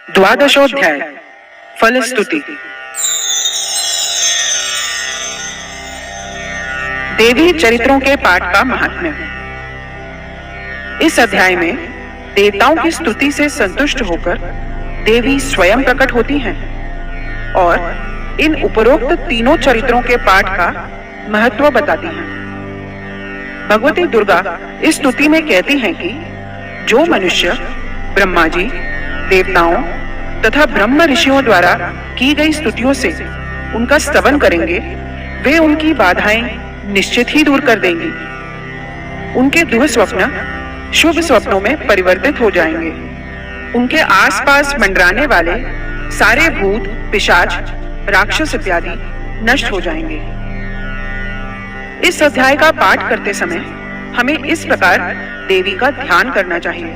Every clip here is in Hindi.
द्वादशोऽध्याय फलस्तुति। देवी चरित्रों के पाठ का महात्म्य। इस अध्याय में देवताओं की स्तुति से संतुष्ट होकर देवी स्वयं प्रकट होती हैं और इन उपरोक्त तीनों चरित्रों के पाठ का महत्व बताती हैं। भगवती दुर्गा इस स्तुति में कहती हैं कि जो मनुष्य ब्रह्मा जी, देवताओं तथा ब्रह्म ऋषियों द्वारा की गई स्तुतियों से उनका स्तवन करेंगे, वे उनकी बाधाएं निश्चित ही दूर कर देंगी। उनके दुःस्वप्न शुभ स्वप्नों में परिवर्तित हो जाएंगे। उनके आसपास मंडराने वाले सारे भूत, पिशाच, राक्षस इत्यादि नष्ट हो जाएंगे। इस अध्याय का पाठ करते समय हमें इस प्रकार देवी का ध्यान करना चाहिए।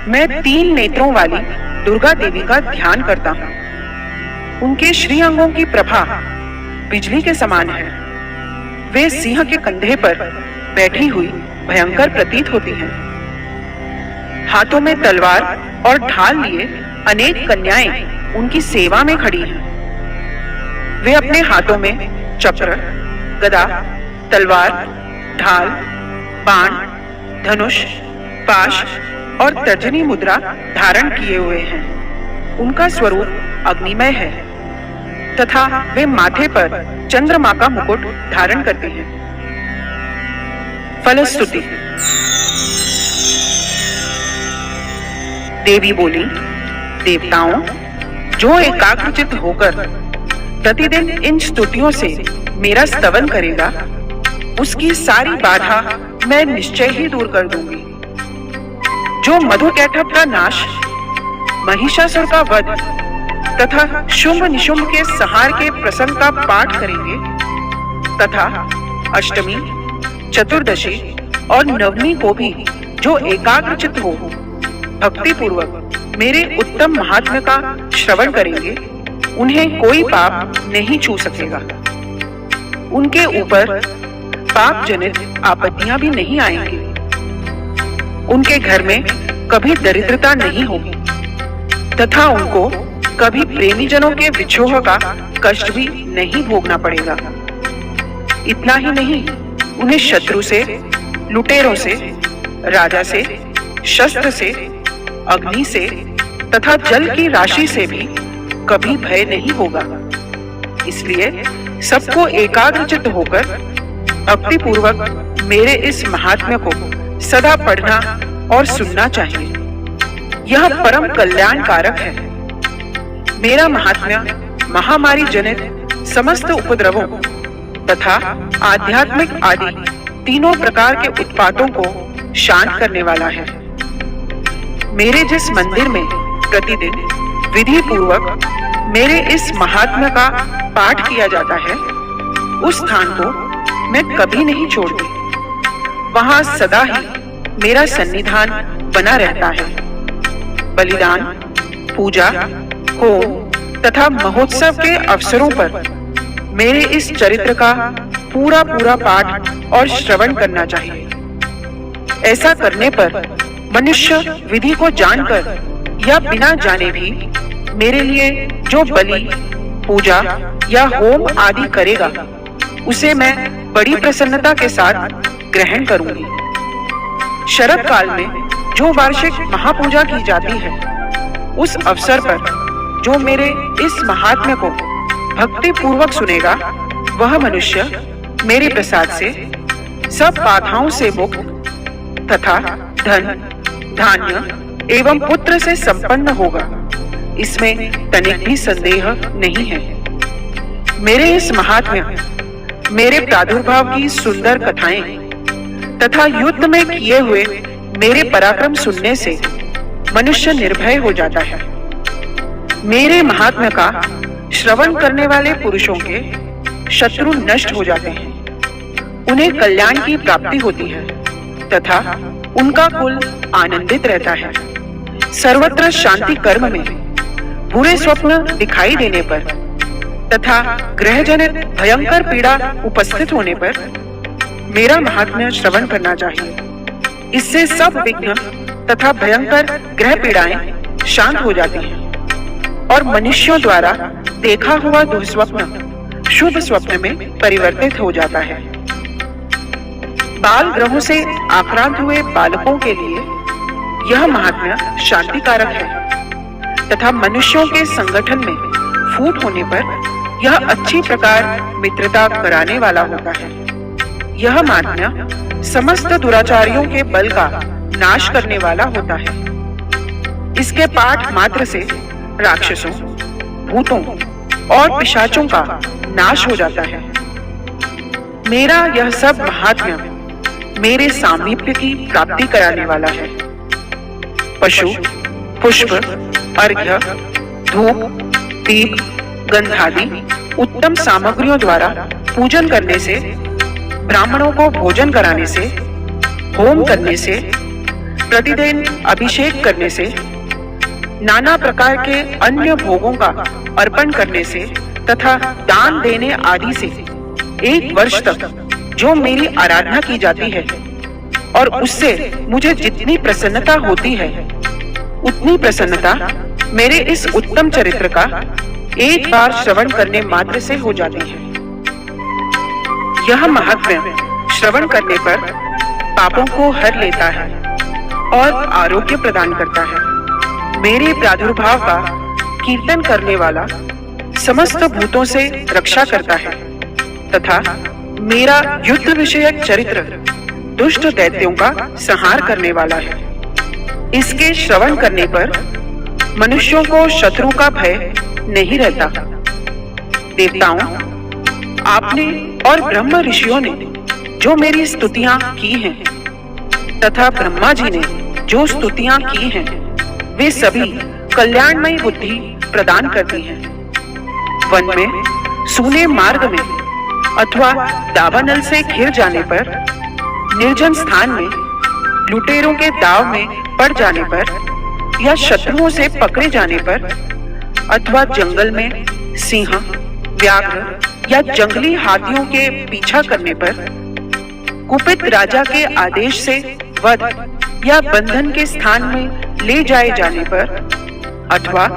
मैं 3 नेत्रों वाली दुर्गा देवी का ध्यान करता हूँ। उनके श्री अंगों की प्रभा बिजली के समान है। वे सिंह के कंधे पर बैठी हुई भयंकर प्रतीत होती हैं। हाथों में तलवार और ढाल लिए अनेक कन्याएं उनकी सेवा में खड़ी हैं। वे अपने हाथों में चक्र, गदा, तलवार, ढाल, बाण, धनुष, पाश और तर्जनी मुद्रा धारण किए हुए हैं। उनका स्वरूप अग्निमय है तथा वे माथे पर चंद्रमा का मुकुट धारण करते हैं। फलस्तुति। देवी बोली, देवताओं, जो एकाग्रचित्त होकर प्रतिदिन इन स्तुतियों से मेरा स्तवन करेगा, उसकी सारी बाधा मैं निश्चय ही दूर कर दूंगी। जो मधुकैटभ का नाश, महिषासुर का वध तथा शुंभ निशुंभ के संहार के प्रसंग का पाठ करेंगे तथा अष्टमी, चतुर्दशी और नवमी को भी जो एकाग्रचित्त हो भक्ति पूर्वक मेरे उत्तम महात्म्य का श्रवण करेंगे, उन्हें कोई पाप नहीं छू सकेगा। उनके ऊपर पाप जनित आपत्तियां भी नहीं आएंगी। उनके घर में कभी दरिद्रता नहीं होगी तथा उनको कभी प्रेमी जनों के विछोह का कष्ट भी नहीं भोगना पड़ेगा। इतना ही नहीं, उन्हें शत्रु से, लुटेरों से, राजा से, शस्त्र से, अग्नि से तथा जल की राशि से भी कभी भय नहीं होगा। इसलिए सबको एकाग्रचित्त होकर भक्ति पूर्वक मेरे इस महात्म्य को सदा पढ़ना और सुनना चाहिए। यह परम कल्याणकारक है। मेरा महात्म्य महामारी जनित समस्त उपद्रवों तथा आध्यात्मिक आदि तीनों प्रकार के उत्पातों को शांत करने वाला है। मेरे जिस मंदिर में प्रतिदिन विधि पूर्वक मेरे इस महात्म्य का पाठ किया जाता है, उस स्थान को मैं कभी नहीं छोड़ती। वहां सदा ही मेरा सन्निधान बना रहता है। बलिदान, पूजा, होम तथा महोत्सव के अवसरों पर मेरे इस चरित्र का पूरा पाठ और श्रवण करना चाहिए। ऐसा करने पर मनुष्य विधि को जानकर या बिना जाने भी मेरे लिए जो बलि, पूजा या होम आदि करेगा, उसे मैं बड़ी प्रसन्नता के साथ ग्रहण करूंगी। शरद काल में जो वार्षिक महापूजा की जाती है, उस अवसर पर जो मेरे इस महात्म्य को भक्ति पूर्वक सुनेगा, वह मनुष्य मेरे प्रसाद से सब बाधाओं से मुक्त तथा धन, धान्य एवं पुत्र से संपन्न होगा। इसमें तनिक भी संदेह नहीं है। मेरे इस महात्म्य, मेरे प्रादुर्भाव की सुंदर कथाएं तथा युद्ध में किए हुए मेरे पराक्रम सुनने से मनुष्य निर्भय हो जाता है। मेरे महात्म्य का श्रवण करने वाले पुरुषों के शत्रु नष्ट हो जाते हैं। उन्हें कल्याण की प्राप्ति होती है तथा उनका कुल आनंदित रहता है। सर्वत्र शांति कर्म में बुरे स्वप्न दिखाई देने पर तथा ग्रहजनित भयंकर पीड़ा उपस्थित होने पर मेरा महात्म्य श्रवण करना चाहिए। इससे सब विघ्न तथा भयंकर ग्रह पीड़ाएं शांत हो जाती हैं और मनुष्यों द्वारा देखा हुआ दुःस्वप्न शुभ स्वप्न में परिवर्तित हो जाता है। बाल ग्रहों से आक्रांत हुए बालकों के लिए यह महात्म्य शांतिकारक है तथा मनुष्यों के संगठन में फूट होने पर यह अच्छी प्रकार मित्रता कराने वाला होता है। यह महात्म्य समस्त दुराचारियों के बल का नाश करने वाला होता है। इसके पाठ मात्र से राक्षसों, भूतों और पिशाचों का नाश हो जाता है। मेरा यह सब महात्म्य मेरे सामीप्य की प्राप्ति कराने वाला है। पशु, पुष्प, अर्घ्य, धूप, दीप, गंधादि उत्तम सामग्रियों द्वारा पूजन करने से, ब्राह्मणों को भोजन कराने से, होम करने से, प्रतिदिन अभिषेक करने से, नाना प्रकार के अन्य भोगों का अर्पण करने से तथा दान देने आदि से 1 वर्ष तक जो मेरी आराधना की जाती है और उससे मुझे जितनी प्रसन्नता होती है उतनी प्रसन्नता मेरे इस उत्तम चरित्र का एक बार श्रवण करने मात्र से हो जाती है। यह महात्म्य श्रवण करने पर पापों को हर लेता है और आरोग्य प्रदान करता है। मेरे प्रादुर्भाव का कीर्तन करने वाला समस्त भूतों से रक्षा करता है तथा मेरा युद्ध विषयक चरित्र दुष्ट दैत्यों का संहार करने वाला है। इसके श्रवण करने पर मनुष्यों को शत्रु का भय नहीं रहता। देवताओं, आपने और ब्रह्म ऋषियों ने जो मेरी स्तुतियां की हैं तथा ब्रह्मा जी ने जो स्तुतियां की हैं वे सभी कल्याणमयी बुद्धि प्रदान करती हैं। वन में, सूने मार्ग में अथवा दावानल से घिर जाने पर, निर्जन स्थान में, लुटेरों के दाव में पड़ जाने पर या शत्रुओं से पकड़े जाने पर अथवा जंगल में सिंह, व्याघ्र या जंगली हाथियों के पीछा करने पर, कुपित राजा के आदेश से वध या बंधन के स्थान में ले जाए जाने पर अथवा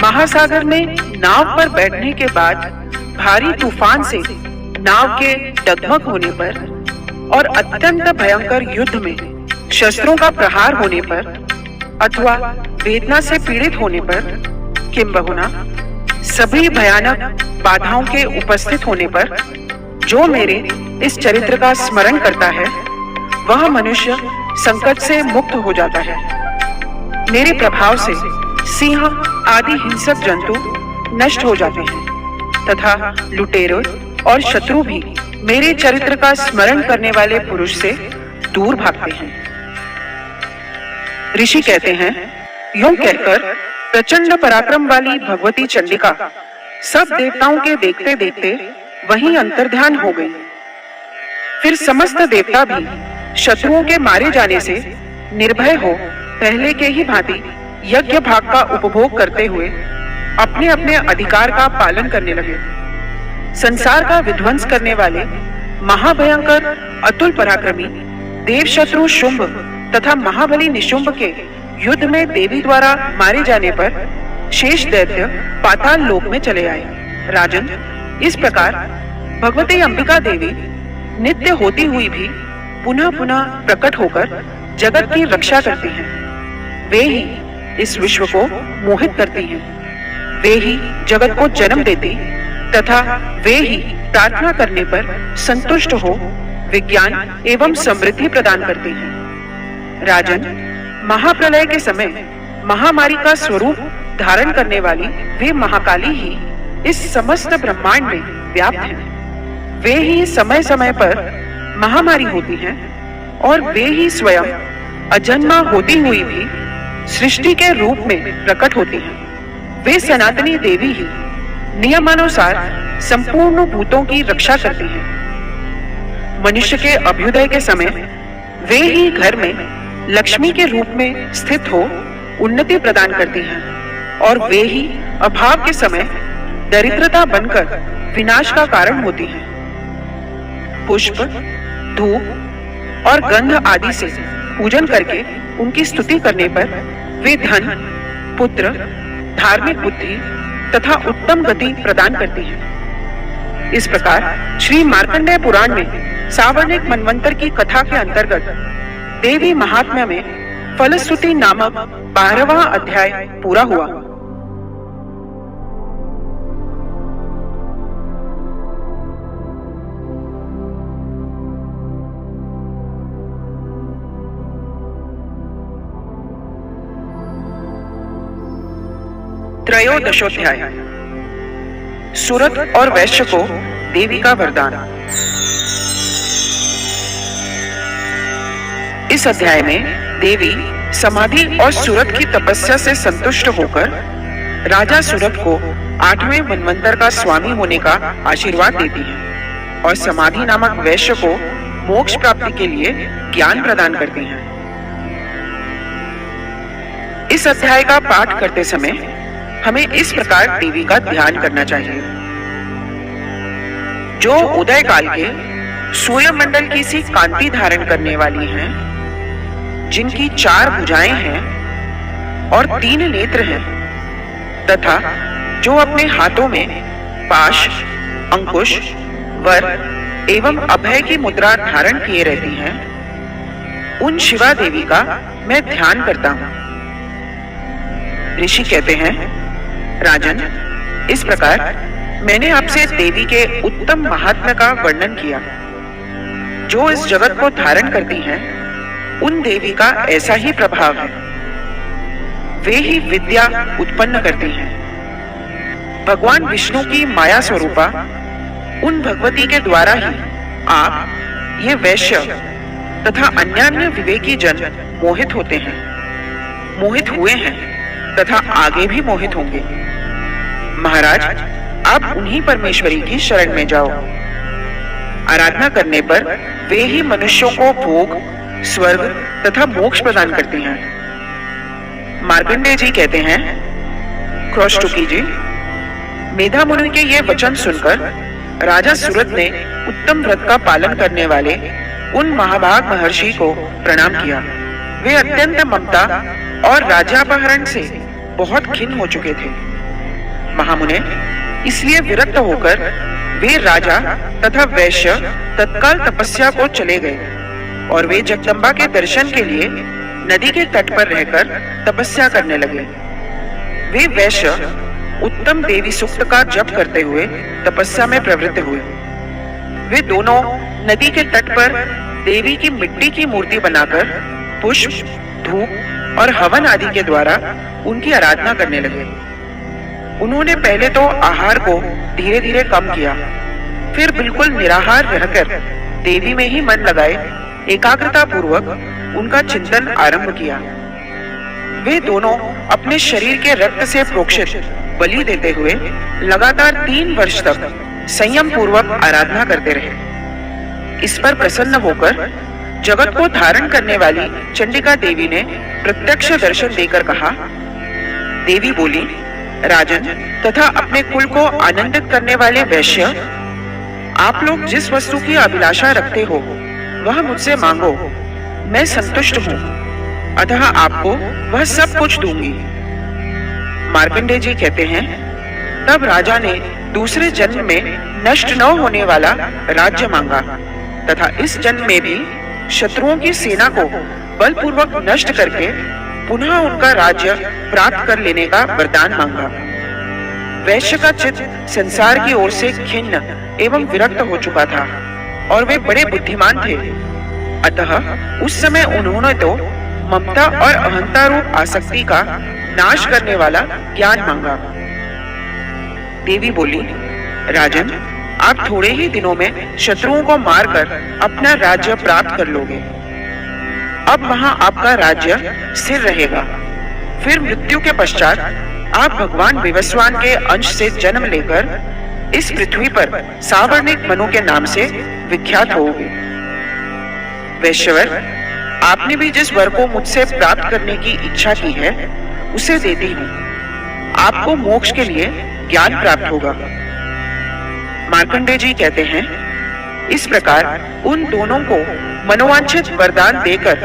महासागर में नाव पर बैठने के बाद भारी तूफान से नाव के डगमग होने पर और अत्यंत भयंकर युद्ध में शस्त्रों का प्रहार होने पर अथवा वेदना से पीड़ित होने पर, किंबहुना सभी भयानक बाधाओं के उपस्थित होने पर जो मेरे इस चरित्र का स्मरण करता है वह मनुष्य संकट से मुक्त हो जाता है। मेरे प्रभाव से सिंह आदि हिंसक जंतु नष्ट हो जाते हैं तथा लुटेरों और शत्रु भी मेरे चरित्र का स्मरण करने वाले पुरुष से दूर भागते हैं। ऋषि कहते हैं, यूं कहकर प्रचंड पराक्रम वाली भगवती चंडिका सब देवताओं के देखते देखते वहीं अंतर्ध्यान हो गई। फिर समस्त देवता भी शत्रुओं के मारे जाने से निर्भय हो पहले के ही भांति यज्ञ भाग का उपभोग करते हुए अपने अपने अधिकार का पालन करने लगे। संसार का विध्वंस करने वाले महाभयंकर अतुल पराक्रमी देव शत्रु शुंभ तथा महाबली निशुंभ के युद्ध में देवी द्वारा मारे जाने पर शेष दैत्य पाताल लोक में चले आए। राजन, इस प्रकार भगवती अंबिका देवी नित्य होती हुई भी पुनः पुनः प्रकट होकर जगत की रक्षा करती हैं। वे ही इस विश्व को मोहित करती हैं। वे ही जगत को जन्म देती तथा वे ही प्रार्थना करने पर संतुष्ट हो विज्ञान एवं समृद्धि प्रदान करती हैं। राजन, महाप्रलय के समय महामारी का स्वरूप धारण करने वाली वे महाकाली ही इस समस्त ब्रह्मांड में व्याप्त हैं। वे ही समय समय पर महामारी होती हैं और वे ही स्वयं अजन्मा होती हुई भी सृष्टि के रूप में प्रकट होती हैं। वे सनातनी देवी ही नियमानुसार संपूर्ण भूतों की रक्षा करती हैं। मनुष्य के अभ्युदय के समय वे ही घर में लक्ष्मी के रूप में स्थित हो उन्नति प्रदान करती हैं और वे ही अभाव के समय दरिद्रता बनकर विनाश का कारण होती हैं। पुष्प, धूप और गंध आदि से पूजन करके उनकी स्तुति करने पर वे धन, पुत्र, धार्मिक बुद्धि तथा उत्तम गति प्रदान करती है। इस प्रकार श्री मार्कंडेय पुराण में सावर्णिक मनवंतर की कथा के अंतर्गत देवी महात्म्य में फलश्रुति नामक 12वां अध्याय पूरा हुआ। त्रयोदशोध्याय। सुरत और वैश्य को देवी का वरदान। इस अध्याय में देवी समाधि और सुरत की तपस्या से संतुष्ट होकर राजा सुरत को 8वें मनवंतर का स्वामी होने का आशीर्वाद देती है और समाधि नामक वैश्य को मोक्ष प्राप्ति के लिए ज्ञान प्रदान करती हैं। इस अध्याय का पाठ करते समय हमें इस प्रकार देवी का ध्यान करना चाहिए। जो उदय काल के सूर्य मंडल की सी कांति धारण करने वाली हैं, जिनकी 4 भुजाएं हैं और 3 नेत्र हैं, तथा जो अपने हाथों में पाश, अंकुश, वर एवं अभय की मुद्रा धारण किए रहती हैं, उन शिवा देवी का मैं ध्यान करता हूं। ऋषि कहते हैं, राजन, इस प्रकार मैंने आपसे देवी के उत्तम महात्म्य का वर्णन किया। जो इस जगत को धारण करती हैं, उन देवी का ऐसा ही प्रभाव है। वे ही विद्या उत्पन्न करती हैं। भगवान विष्णु की माया स्वरूपा उन भगवती के द्वारा ही आप ये वैश्य तथा अन्यान्य विवेकी जन मोहित होते हैं, मोहित हुए हैं तथा आगे भी मोहित होंगे। महाराज, आप उन्हीं परमेश्वरी की शरण में जाओ। आराधना करने पर वे ही मनुष्यों को भोग, स्वर्ग तथा मोक्ष प्रदान करती हैं। मार्कंडेय जी कहते हैं, क्रौष्टुकी जी, मेधा मुनि के ये वचन सुनकर राजा सुरत ने उत्तम व्रत का पालन करने वाले उन महाभाग महर्षि को प्रणाम किया। वे अत्यंत ममता और राज्यापहरण से बहुत खिन्न हो चुके थे। महामुने, इसलिए विरक्त होकर वे राजा तथा वैश्य तत्काल तपस्या को चले गए और वे जगदम्बा के दर्शन के लिए नदी के तट पर रहकर तपस्या करने लगे। वे वैश्य उत्तम देवी सूक्त का जप करते हुए तपस्या में प्रवृत्त हुए। वे दोनों नदी के तट पर देवी की मिट्टी की मूर्ति बनाकर पुष्प, धूप और हवन आदि के द्वारा उनकी आराधना करने लगे। उन्होंने पहले तो आहार को धीरे धीरे कम किया, फिर बिल्कुल निराहार रहकर देवी में ही मन लगाए एकाग्रता पूर्वक उनका चिंतन आरंभ किया। वे दोनों अपने शरीर के रक्त से प्रोक्षित बलि देते हुए लगातार 3 वर्ष तक संयम पूर्वक आराधना करते रहे। इस पर प्रसन्न होकर जगत को धारण करने वाली चंडिका देवी ने प्रत्यक्ष दर्शन देकर कहा। देवी बोली, राजन तथा अपने कुल को आनंदित करने वाले वैश्य, आप लोग जिस वस्तु की अभिलाषा रखते हो वह मुझसे मांगो, मैं संतुष्ट हूँ, अतः आपको वह सब कुछ दूंगी। मार्कंडेय जी कहते हैं, तब राजा ने दूसरे जन्म में नष्ट न होने वाला राज्य मांगा तथा इस जन्म में भी शत्रुओं की सेना को बलपूर्वक नष्ट करके पुनः उनका राज्य प्राप्त कर लेने का वरदान मांगा। वैश्य का चित्त संसार की ओर से खिन्न एवं विरक्त हो चुका था और वे बड़े बुद्धिमान थे, अतः उस समय उन्होंने तो ममता और अहंता रूप आसक्ति का नाश करने वाला ज्ञान मांगा। देवी बोली, राजन, आप थोड़े ही दिनों में शत्रुओं को मारकर अपना राज्य प्राप्त कर लोगे। अब वहां आपका राज्य स्थिर रहेगा। फिर मृत्यु के पश्चात आप भगवान विवस्वान के अंश से जन्म लेकर इस पृथ्वी पर सावर्णिक मनु के नाम से विख्यात होगे। वैश्यवर, आपने भी जिस वर को मुझसे प्राप्त करने की इच्छा की है उसे देती हूँ। आपको मोक्ष के लिए ज्ञान प्राप्त होगा। मार्कंडेय जी कहते हैं, इस प्रकार उन दोनों को मनोवांछित वरदान देकर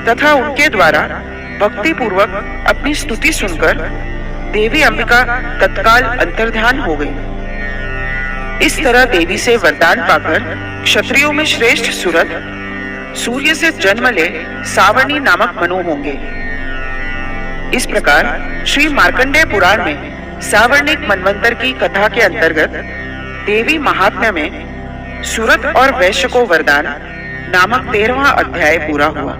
तथा उनके द्वारा भक्ति पूर्वक अपनी स्तुति सुनकर देवी अंबिका तत्काल अंतर्ध्यान हो गई। इस तरह देवी से वरदान पाकर क्षत्रियों में श्रेष्ठ सुरथ सूर्य से जन्म ले सावर्णी नामक मनु होंगे। इस प्रकार श्री मार्कंडेय पुराण में सावर्णिक मनवंतर की कथा के अंतर्गत देवी महात्म्य में सुरथ और वैश्य को वरदान नामक 13वां अध्याय पूरा हुआ।